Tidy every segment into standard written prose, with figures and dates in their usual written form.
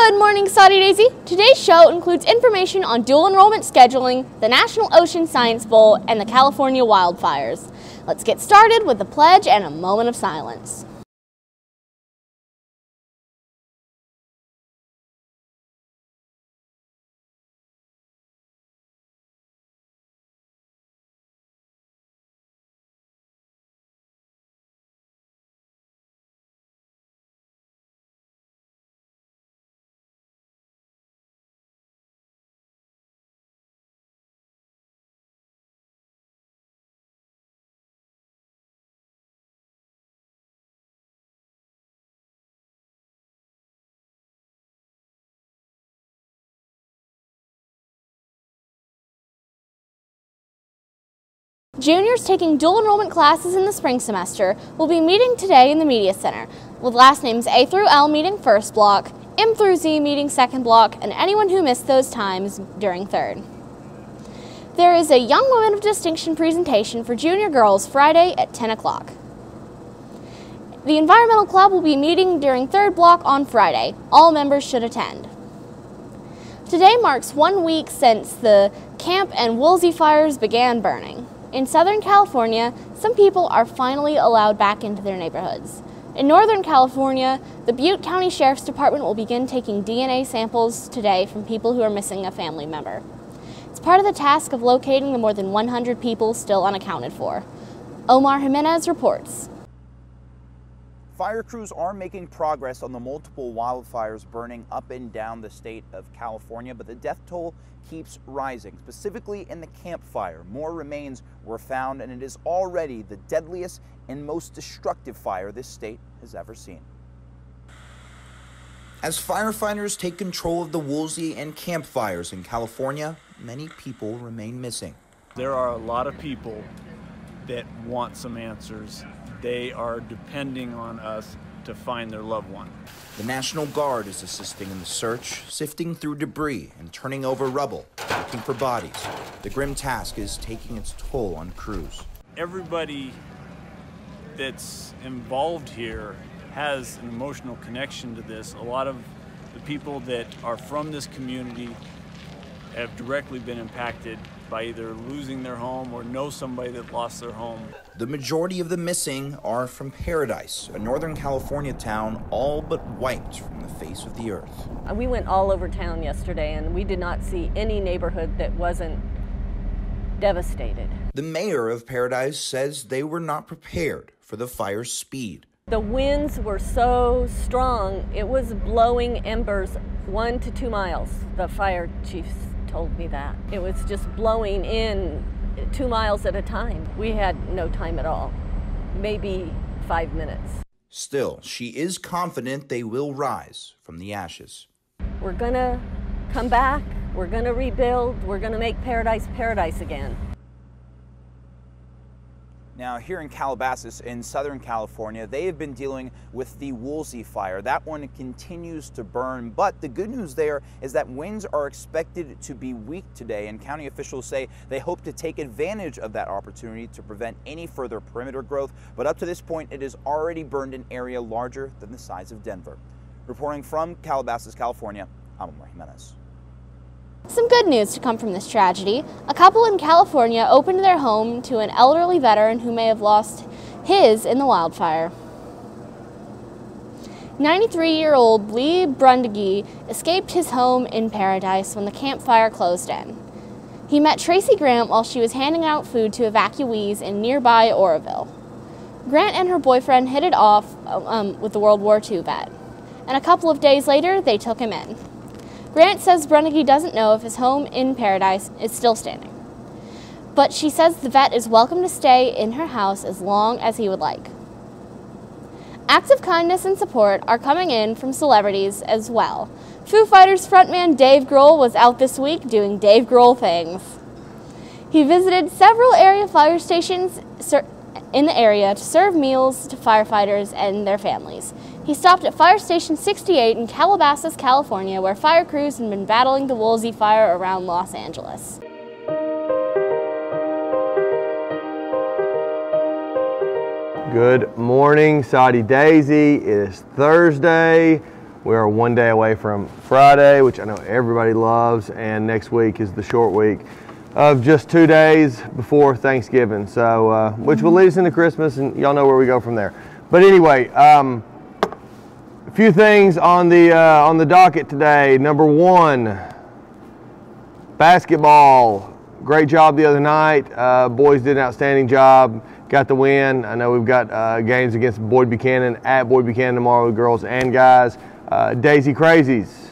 Good morning, Saudi Daisy. Today's show includes information on dual enrollment scheduling, the National Ocean Science Bowl, and the California wildfires. Let's get started with the pledge and a moment of silence. Juniors taking dual enrollment classes in the spring semester will be meeting today in the Media Center, with last names A through L meeting first block, M through Z meeting second block, and anyone who missed those times during third. There is a Young Women of Distinction presentation for junior girls Friday at 10 o'clock. The Environmental Club will be meeting during third block on Friday. All members should attend. Today marks 1 week since the Camp and Woolsey fires began burning. In Southern California, some people are finally allowed back into their neighborhoods. In Northern California, the Butte County Sheriff's Department will begin taking DNA samples today from people who are missing a family member. It's part of the task of locating the more than 100 people still unaccounted for. Omar Jimenez reports. Fire crews are making progress on the multiple wildfires burning up and down the state of California, but the death toll keeps rising. Specifically in the Camp Fire, more remains were found, and it is already the deadliest and most destructive fire this state has ever seen. As firefighters take control of the Woolsey and Camp Fires in California, many people remain missing. There are a lot of people that want some answers. They are depending on us to find their loved one. The National Guard is assisting in the search, sifting through debris and turning over rubble, looking for bodies. The grim task is taking its toll on crews. Everybody that's involved here has an emotional connection to this. A lot of the people that are from this community have directly been impacted by either losing their home or know somebody that lost their home. The majority of the missing are from Paradise, a Northern California town all but wiped from the face of the earth. We went all over town yesterday and we did not see any neighborhood that wasn't devastated. The mayor of Paradise says they were not prepared for the fire's speed. The winds were so strong, it was blowing embers 1 to 2 miles. The fire chief told me that. It was just blowing in 2 miles at a time. We had no time at all, maybe 5 minutes. Still, she is confident they will rise from the ashes. We're gonna come back, we're gonna rebuild, we're gonna make Paradise paradise again. Now, here in Calabasas in Southern California, they have been dealing with the Woolsey fire. That one continues to burn, but the good news there is that winds are expected to be weak today, and county officials say they hope to take advantage of that opportunity to prevent any further perimeter growth. But up to this point, it has already burned an area larger than the size of Denver. Reporting from Calabasas, California, I'm Omar Jimenez. Some good news to come from this tragedy. A couple in California opened their home to an elderly veteran who may have lost his in the wildfire. 93-year-old Lee Brundage escaped his home in Paradise when the Camp Fire closed in. He met Tracy Grant while she was handing out food to evacuees in nearby Oroville. Grant and her boyfriend hit it off with the World War II vet, and a couple of days later they took him in. Grant says Brundage doesn't know if his home in Paradise is still standing, but she says the vet is welcome to stay in her house as long as he would like. Acts of kindness and support are coming in from celebrities as well. Foo Fighters frontman Dave Grohl was out this week doing Dave Grohl things. He visited several area fire stations in the area to serve meals to firefighters and their families. He stopped at Fire Station 68 in Calabasas, California, where fire crews had been battling the Woolsey fire around Los Angeles. Good morning, Saudi Daisy. It is Thursday. We are one day away from Friday, which I know everybody loves, and next week is the short week of just 2 days before Thanksgiving. So, which will lead us into Christmas, and y'all know where we go from there. But anyway, a few things on the docket today. Number one, basketball. Great job the other night. Boys did an outstanding job, got the win. I know we've got games against Boyd Buchanan at Boyd Buchanan tomorrow with girls and guys. Daisy Crazies.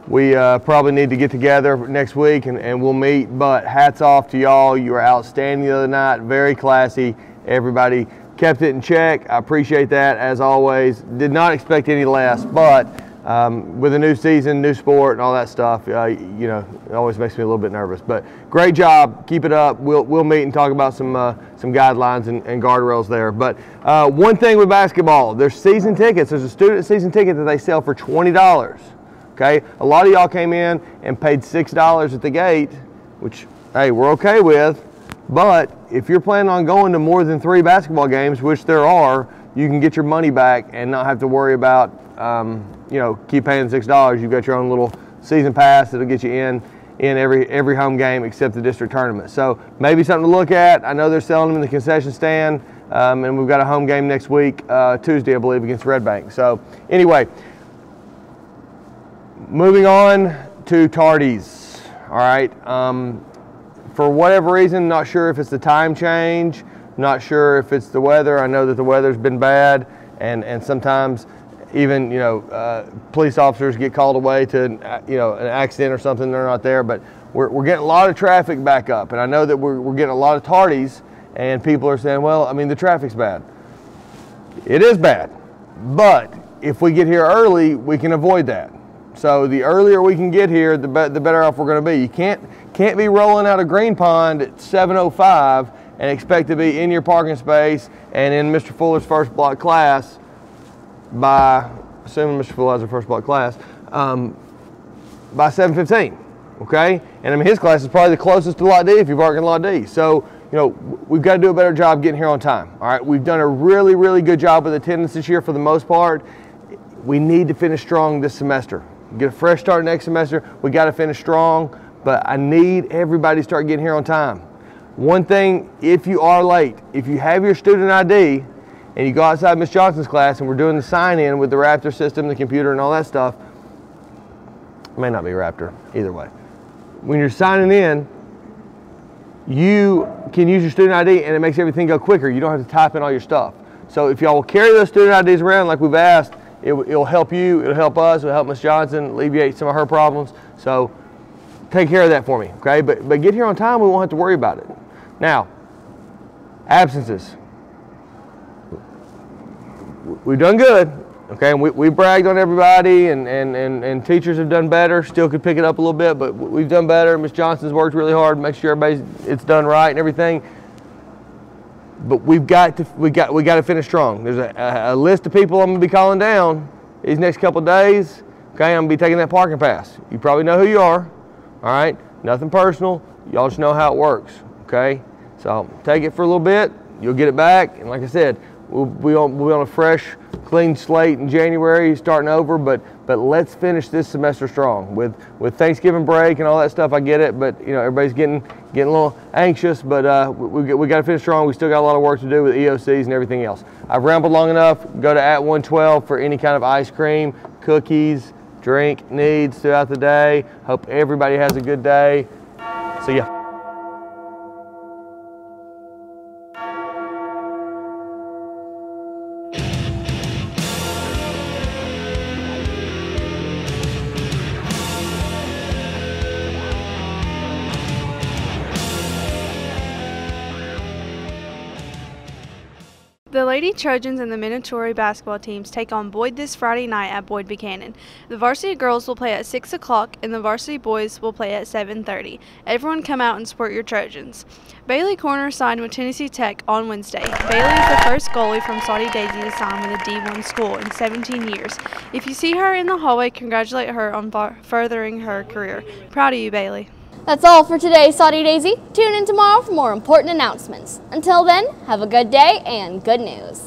We probably need to get together next week and we'll meet, but hats off to y'all. You were outstanding the other night, very classy. Everybody kept it in check. I appreciate that as always. Did not expect any less, but with a new season, new sport, and all that stuff, you know, it always makes me a little bit nervous. But great job, keep it up. We'll meet and talk about some guidelines and guardrails there. But one thing with basketball, there's season tickets. There's a student season ticket that they sell for $20. Okay, a lot of y'all came in and paid $6 at the gate, which hey, we're okay with. But if you're planning on going to more than 3 basketball games, which there are, you can get your money back and not have to worry about you know, keep paying $6. You've got your own little season pass that'll get you in every home game except the district tournament. So maybe something to look at. I know they're selling them in the concession stand, and we've got a home game next week, Tuesday, I believe, against Red Bank. So anyway, moving on to tardies. All right. For whatever reason, not sure if it's the time change, not sure if it's the weather. I know that the weather's been bad, and sometimes even, you know, police officers get called away to, you know, an accident or something, they're not there. But we're getting a lot of traffic back up, and I know that we're getting a lot of tardies, and people are saying, well, I mean, the traffic's bad. It is bad, but if we get here early, we can avoid that. So the earlier we can get here, the better off we're going to be. You can't be rolling out of Green Pond at 7:05 and expect to be in your parking space and in Mr. Fuller's first block class by, assuming Mr. Fuller has a first block class, by 7:15, okay? And I mean, his class is probably the closest to Lot D if you park in Lot D. So, you know, we've got to do a better job getting here on time, all right? We've done a really, really good job with attendance this year for the most part. We need to finish strong this semester. Get a fresh start next semester. We got to finish strong, but I need everybody to start getting here on time. One thing, if you are late, if you have your student ID and you go outside Miss Johnson's class and we're doing the sign-in with the Raptor system, the computer, and all that stuff, it may not be Raptor, either way. When you're signing in, you can use your student ID and it makes everything go quicker. You don't have to type in all your stuff. So if y'all will carry those student IDs around like we've asked, it'll help you, it'll help us, it'll help Miss Johnson alleviate some of her problems. So take care of that for me, okay? But get here on time, we won't have to worry about it. Now, absences. We've done good, okay? And we bragged on everybody, and teachers have done better. Still could pick it up a little bit, but we've done better. Miss Johnson's worked really hard to make sure it's done right and everything. But we got to finish strong. There's a list of people I'm gonna be calling down these next couple of days. Okay, I'm gonna be taking that parking pass. You probably know who you are. All right, nothing personal. Y'all just know how it works. Okay, so take it for a little bit. You'll get it back, and like I said, we'll be on a fresh, clean slate in January, starting over. But let's finish this semester strong. With Thanksgiving break and all that stuff, I get it. But you know, everybody's getting a little anxious. But we got to finish strong. We still got a lot of work to do with EOCs and everything else. I've rambled long enough. Go to @112 for any kind of ice cream, cookies, drink needs throughout the day. Hope everybody has a good day. See ya. The Lady Trojans and the Minatory basketball teams take on Boyd this Friday night at Boyd Buchanan. The varsity girls will play at 6 o'clock and the varsity boys will play at 7:30. Everyone come out and support your Trojans. Bailey Corner signed with Tennessee Tech on Wednesday. Bailey is the first goalie from Saudi Daisy to sign with a D1 school in 17 years. If you see her in the hallway, congratulate her on furthering her career. Proud of you, Bailey. That's all for today, Saudi Daisy. Tune in tomorrow for more important announcements. Until then, have a good day and good news.